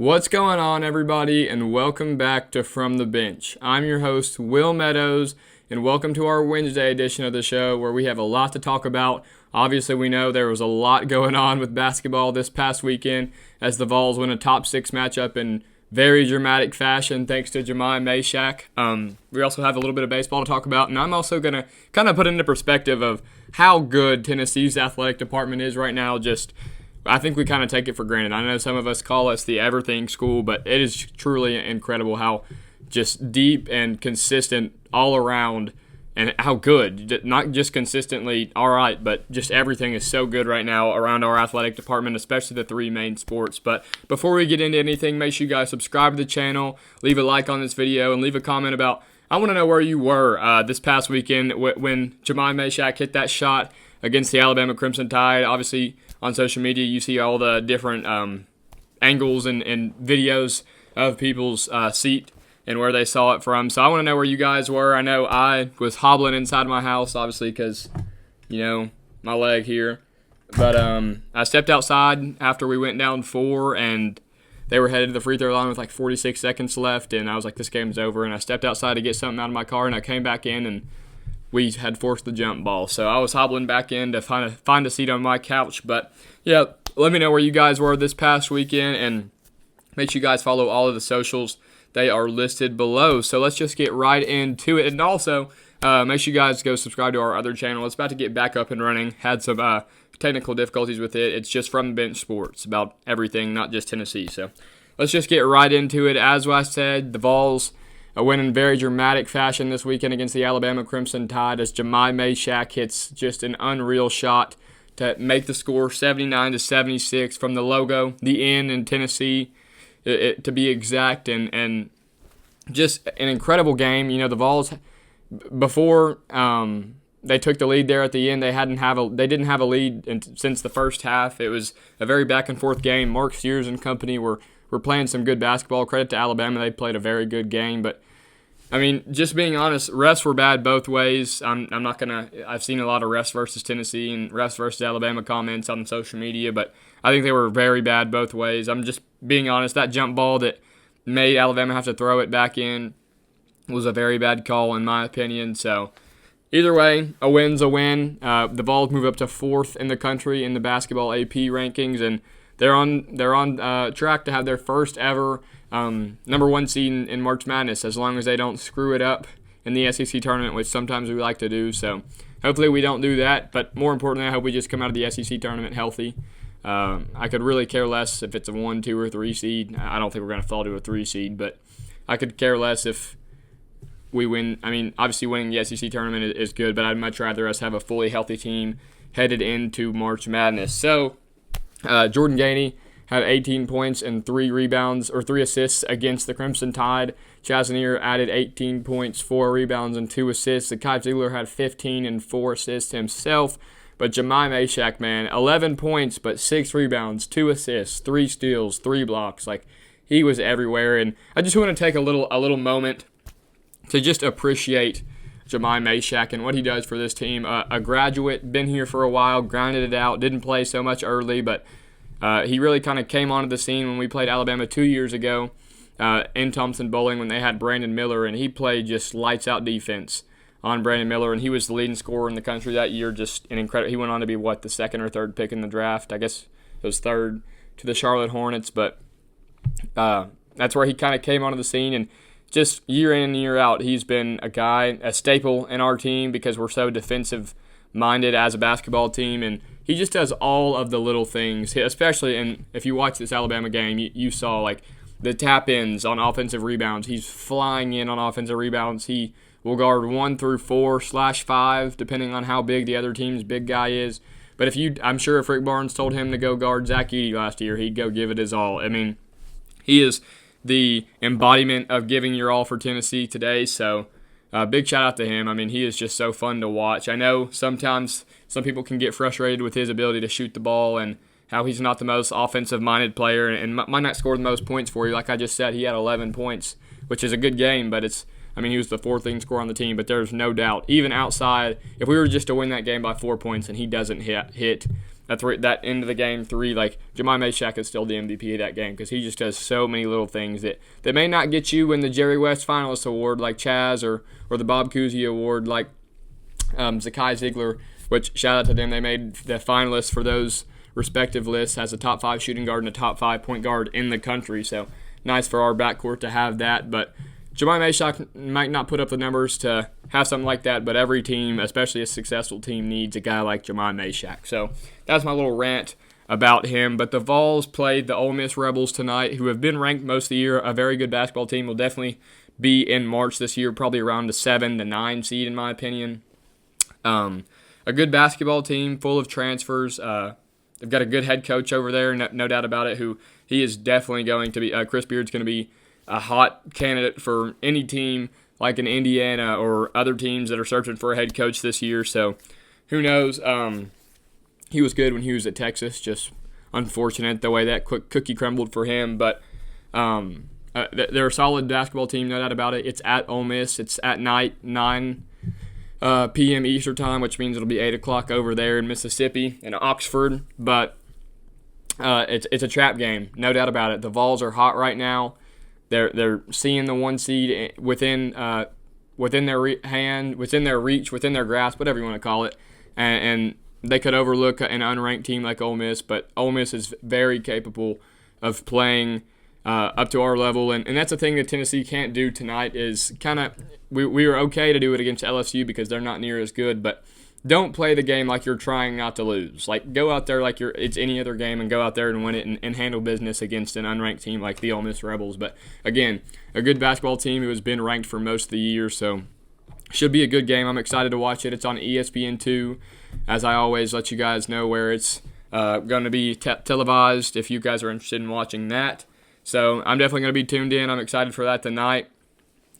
What's going on, everybody, and welcome back to From the Bench. I'm your host, Will Meadows, and welcome to our Wednesday edition of the show where we have a lot to talk about. Obviously, we know there was a lot going on with basketball this past weekend as the Vols win a top 6 matchup in very dramatic fashion thanks to Jahmai Mashack. We also have a little bit of baseball to talk about, and I'm also going to kind of put into perspective of how good Tennessee's athletic department is right now. I think we kind of take it for granted. I know some of us call us the everything school, but it is truly incredible how just deep and consistent all around and how good, not just consistently all right, but just everything is so good right now around our athletic department, especially the three main sports. But before we get into anything, make sure you guys subscribe to the channel, leave a like on this video, and leave a comment about, I want to know where you were this past weekend when Jahmai Mashack hit that shot against the Alabama Crimson Tide. Obviously, on social media, you see all the different angles and videos of people's seat and where they saw it from. So I want to know where you guys were. I know I was hobbling inside my house, obviously, because, my leg here. But I stepped outside after we went down 4, and they were headed to the free throw line with like 46 seconds left. And I was like, this game's over. And I stepped outside to get something out of my car, and I came back in, and we had forced the jump ball. So I was hobbling back in to find a seat on my couch. But, yeah, let me know where you guys were this past weekend, and make sure you guys follow all of the socials. They are listed below. So let's just get right into it. And also, make sure you guys go subscribe to our other channel. It's about to get back up and running. Had some technical difficulties with it. It's just From the Bench Sports, about everything, not just Tennessee. So let's just get right into it. As I said, the Vols win in very dramatic fashion this weekend against the Alabama Crimson Tide as Jahmai Mashack hits just an unreal shot to make the score 79-76 from the logo, the N in Tennessee, to be exact, and just an incredible game. The Vols, before they took the lead there at the end, they didn't have a lead since the first half. It was a very back and forth game. Mark Sears and company were playing some good basketball. Credit to Alabama, they played a very good game. But just being honest, refs were bad both ways. I've seen a lot of refs versus Tennessee and refs versus Alabama comments on social media, but I think they were very bad both ways. I'm just being honest. That jump ball that made Alabama have to throw it back in was a very bad call in my opinion. So either way, a win's a win. The Vols move up to 4th in the country in the basketball AP rankings, and they're on track to have their first ever number 1 seed in March Madness, as long as they don't screw it up in the SEC tournament, which sometimes we like to do. So hopefully we don't do that. But more importantly, I hope we just come out of the SEC tournament healthy. I could really care less if it's a 1, 2, or 3 seed. I don't think we're going to fall to a 3 seed, but I could care less if we win. Obviously winning the SEC tournament is good, but I'd much rather us have a fully healthy team headed into March Madness. So Jordan Gainey had 18 points and 3 rebounds or 3 assists against the Crimson Tide. Chazanier added 18 points, 4 rebounds, and 2 assists. Zakai Ziegler had 15 and 4 assists himself. But Jahmai Mashack, man, 11 points, but 6 rebounds, 2 assists, 3 steals, 3 blocks. He was everywhere. And I just want to take a little moment to just appreciate Jahmai Mashack and what he does for this team. A graduate, been here for a while, grinded it out, didn't play so much early, but he really kind of came onto the scene when we played Alabama 2 years ago in Thompson-Boling when they had Brandon Miller, and he played just lights-out defense on Brandon Miller, and he was the leading scorer in the country that year. Just an incredible. He went on to be the 2nd or 3rd pick in the draft. I guess it was 3rd to the Charlotte Hornets, but that's where he kind of came onto the scene, and just year in and year out, he's been a staple in our team because we're so defensive-minded as a basketball team, and he just does all of the little things, especially, and if you watch this Alabama game, you saw the tap-ins on offensive rebounds. He's flying in on offensive rebounds. He will guard 1 through 4/5, depending on how big the other team's big guy is. But I'm sure if Rick Barnes told him to go guard Zach Edey last year, he'd go give it his all. He is the embodiment of giving your all for Tennessee today. So big shout out to him. he is just so fun to watch. I know sometimes some people can get frustrated with his ability to shoot the ball and how he's not the most offensive-minded player and might not score the most points for you. Like I just said, he had 11 points, which is a good game, but he was the 4th leading scorer on the team, but there's no doubt, even outside, if we were just to win that game by 4 points and he doesn't hit that end of the game 3, like Jahmai Mashack is still the MVP of that game because he just does so many little things that may not get you in the Jerry West Finalist Award like Chaz or the Bob Cousy Award like Zakai Ziegler, which shout out to them. They made the finalists for those respective lists as a top 5 shooting guard and a top 5 point guard in the country. So nice for our backcourt to have that. But Jahmai Mashack might not put up the numbers to have something like that, but every team, especially a successful team, needs a guy like Jahmai Mashack. So that's my little rant about him. But the Vols played the Ole Miss Rebels tonight, who have been ranked most of the year. A very good basketball team. Will definitely be in March this year, probably around the 7 to 9 seed in my opinion. A good basketball team full of transfers. They've got a good head coach over there, no doubt about it, who he is definitely going to be. Chris Beard's going to be a hot candidate for any team like in Indiana or other teams that are searching for a head coach this year. So who knows? He was good when he was at Texas. Just unfortunate the way that cookie crumbled for him. But they're a solid basketball team, no doubt about it. It's at Ole Miss. It's at night, 9 p.m. Eastern time, which means it'll be 8 o'clock over there in Mississippi, in Oxford. But it's a trap game, no doubt about it. The Vols are hot right now. They're seeing the 1 seed within their hand, within their reach, within their grasp, whatever you want to call it, and they could overlook an unranked team like Ole Miss. But Ole Miss is very capable of playing up to our level, and that's the thing that Tennessee can't do tonight. Is kind of we were okay to do it against LSU because they're not near as good, but don't play the game like you're trying not to lose. Like, go out there like it's any other game and go out there and win it and handle business against an unranked team like the Ole Miss Rebels. But again, a good basketball team who has been ranked for most of the year, so should be a good game. I'm excited to watch it. It's on ESPN2, as I always let you guys know where it's going to be televised if you guys are interested in watching that. So I'm definitely going to be tuned in. I'm excited for that tonight.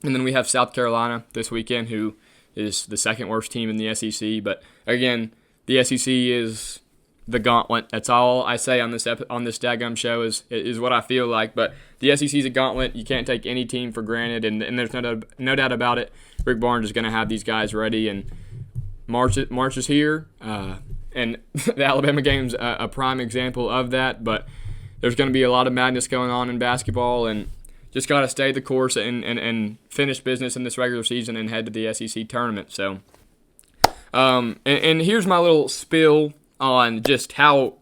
And then we have South Carolina this weekend, who is the second worst team in the SEC. But again, the SEC is the gauntlet. That's all I say on this daggum show is what I feel like. But the SEC is a gauntlet. You can't take any team for granted, and there's no doubt about it. Rick Barnes is going to have these guys ready, and March is here. And the Alabama game's a prime example of that. But there's going to be a lot of madness going on in basketball, and just got to stay the course and finish business in this regular season and head to the SEC tournament. So, and here's my little spill on just how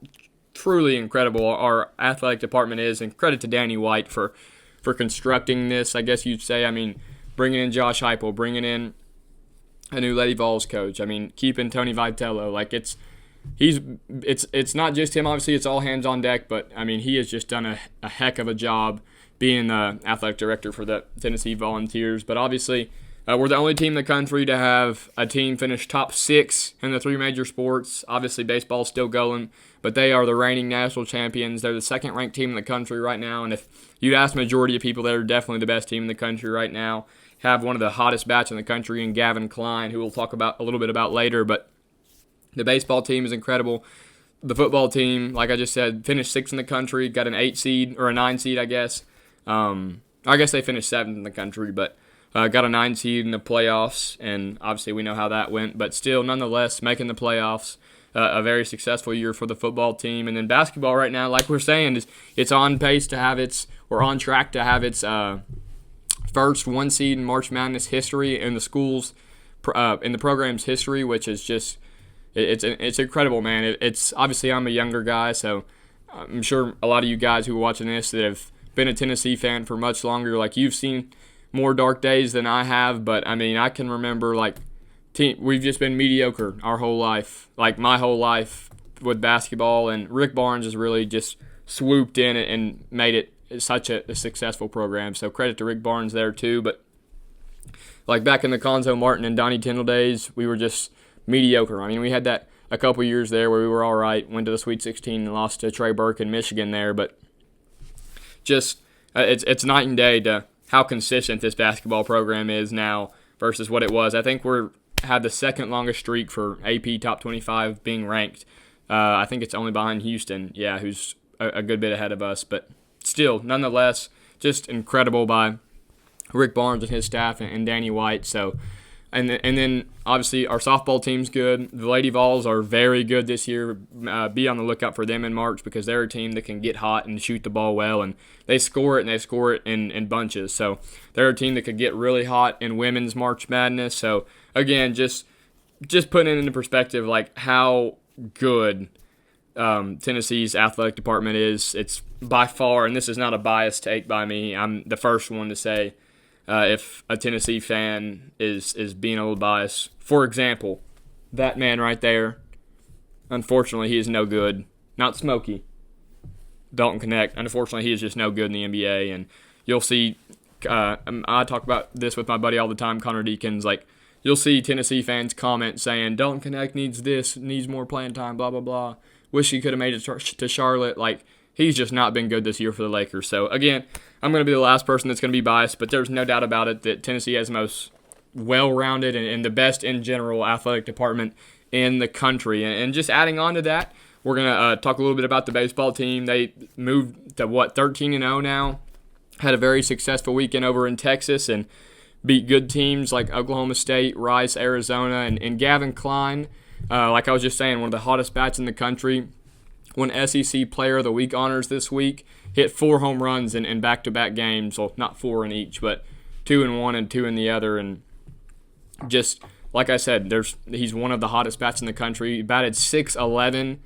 truly incredible our athletic department is, and credit to Danny White for constructing this, I guess you'd say. I mean, bringing in Josh Heupel, bringing in a new Lady Vols coach. I mean, keeping Tony Vitello. Like, it's not just him. Obviously, it's all hands on deck, but I mean, he has just done a heck of a job being the athletic director for the Tennessee Volunteers. But obviously, we're the only team in the country to have a team finish top 6 in the 3 major sports. Obviously, baseball's still going, but they are the reigning national champions. They're the second-ranked team in the country right now, and if you'd ask the majority of people, they're definitely the best team in the country right now. Have one of the hottest bats in the country in Gavin Klein, who we'll talk about a little bit about later. But the baseball team is incredible. The football team, like I just said, finished 6th in the country, got an 8 seed, or a 9 seed, I guess. I guess they finished 7th in the country, but got a 9 seed in the playoffs, and obviously we know how that went. But still, nonetheless, making the playoffs, a very successful year for the football team. And then basketball right now, like we're saying, it's on pace to have on track to have its first 1 seed in March Madness history in the school's, in the program's history, which is just, it's incredible, man. It's obviously, I'm a younger guy, so I'm sure a lot of you guys who are watching this that have been a Tennessee fan for much longer, like, you've seen more dark days than I have. But I mean, I can remember, like, we've just been mediocre our whole life, like my whole life with basketball, and Rick Barnes has really just swooped in and made it such a successful program. So credit to Rick Barnes there too. But like back in the Conzo Martin and Donnie Tyndall days, we were just mediocre. I mean, we had that a couple years there where we were all right, went to the Sweet 16 and lost to Trey Burke in Michigan there, but just it's night and day to how consistent this basketball program is now versus what it was. I think we're had the second longest streak for AP Top 25 being ranked. I think it's only behind Houston, who's a good bit ahead of us. But still, nonetheless, just incredible by Rick Barnes and his staff and Danny White. So And then obviously our softball team's good. The Lady Vols are very good this year. Be on the lookout for them in March because they're a team that can get hot and shoot the ball well, and they score it in bunches. So they're a team that could get really hot in women's March Madness. So again, just putting it into perspective, like how good Tennessee's athletic department is. It's by far, and this is not a biased take by me, I'm the first one to say if a Tennessee fan is being a little biased. For example, that man right there, unfortunately, he is no good. Not Smokey, Dalton Knecht. Unfortunately, he is just no good in the NBA. And you'll see, I talk about this with my buddy all the time, Connor Deakins, like, you'll see Tennessee fans comment saying, Dalton Knecht needs this, needs more playing time, blah, blah, blah. Wish he could have made it to Charlotte. Like, he's just not been good this year for the Lakers. So, again, I'm going to be the last person that's going to be biased, but there's no doubt about it that Tennessee has the most well-rounded and the best in general athletic department in the country. And just adding on to that, we're going to talk a little bit about the baseball team. They moved to, 13-0 now. Had a very successful weekend over in Texas and beat good teams like Oklahoma State, Rice, Arizona, and Gavin Klein, like I was just saying, one of the hottest bats in the country, won SEC Player of the Week honors this week, hit 4 home runs in back-to-back games. Well, not 4 in each, but 2 in one and 2 in the other. And just, like I said, he's one of the hottest bats in the country. He batted .611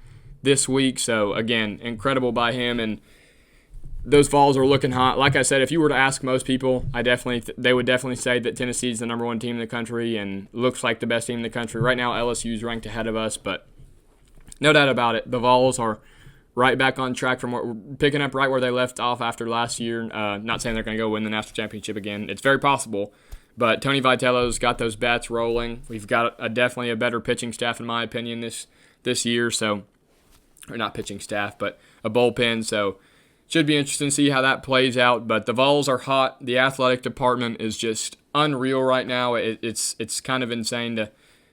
this week, so, again, incredible by him. And those Vols are looking hot. Like I said, if you were to ask most people, they would definitely say that Tennessee is the number 1 team in the country and looks like the best team in the country. Right now, LSU is ranked ahead of us, but no doubt about it, the Vols are right back on track from picking up right where they left off after last year. Not saying they're going to go win the national championship again. It's very possible, but Tony Vitello's got those bats rolling. We've got definitely a better pitching staff, in my opinion, this year. So, or not pitching staff, but a bullpen. So, should be interesting to see how that plays out. But the Vols are hot. The athletic department is just unreal right now. It's kind of insane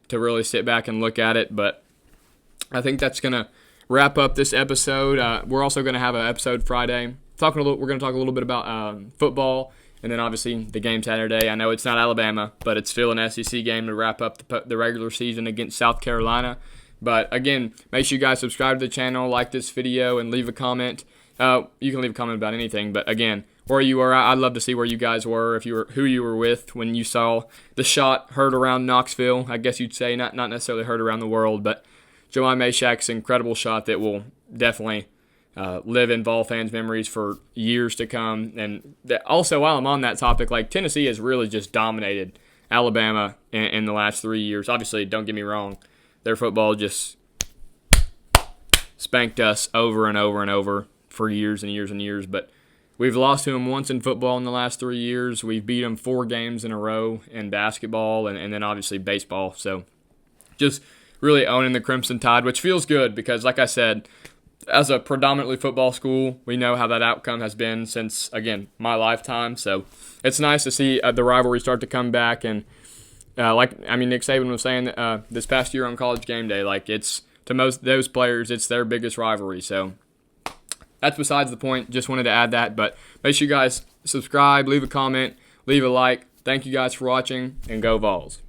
to really sit back and look at it. But I think that's going to wrap up this episode. We're also going to have an episode Friday. We're going to talk a little bit about football, and then obviously the game Saturday. I know it's not Alabama, but it's still an SEC game to wrap up the regular season against South Carolina. But again, make sure you guys subscribe to the channel, like this video, and leave a comment. You can leave a comment about anything, but again, where you were, I'd love to see where you guys were, who you were with when you saw the shot heard around Knoxville. I guess you'd say not necessarily heard around the world, but Jahmai Mashack's incredible shot that will definitely live in Vol fans' memories for years to come. And also, while I'm on that topic, like Tennessee has really just dominated Alabama in the last 3 years. Obviously, don't get me wrong, their football just spanked us over and over and over for years and years and years, but we've lost to them once in football in the last 3 years. We've beat them 4 games in a row in basketball and then obviously baseball. So just really owning the Crimson Tide, which feels good because, like I said, as a predominantly football school, we know how that outcome has been since, again, my lifetime. So it's nice to see the rivalry start to come back. And Nick Saban was saying this past year on College Game Day, like it's to most those players, it's their biggest rivalry. So that's besides the point. Just wanted to add that. But make sure you guys subscribe, leave a comment, leave a like. Thank you guys for watching, and go Vols.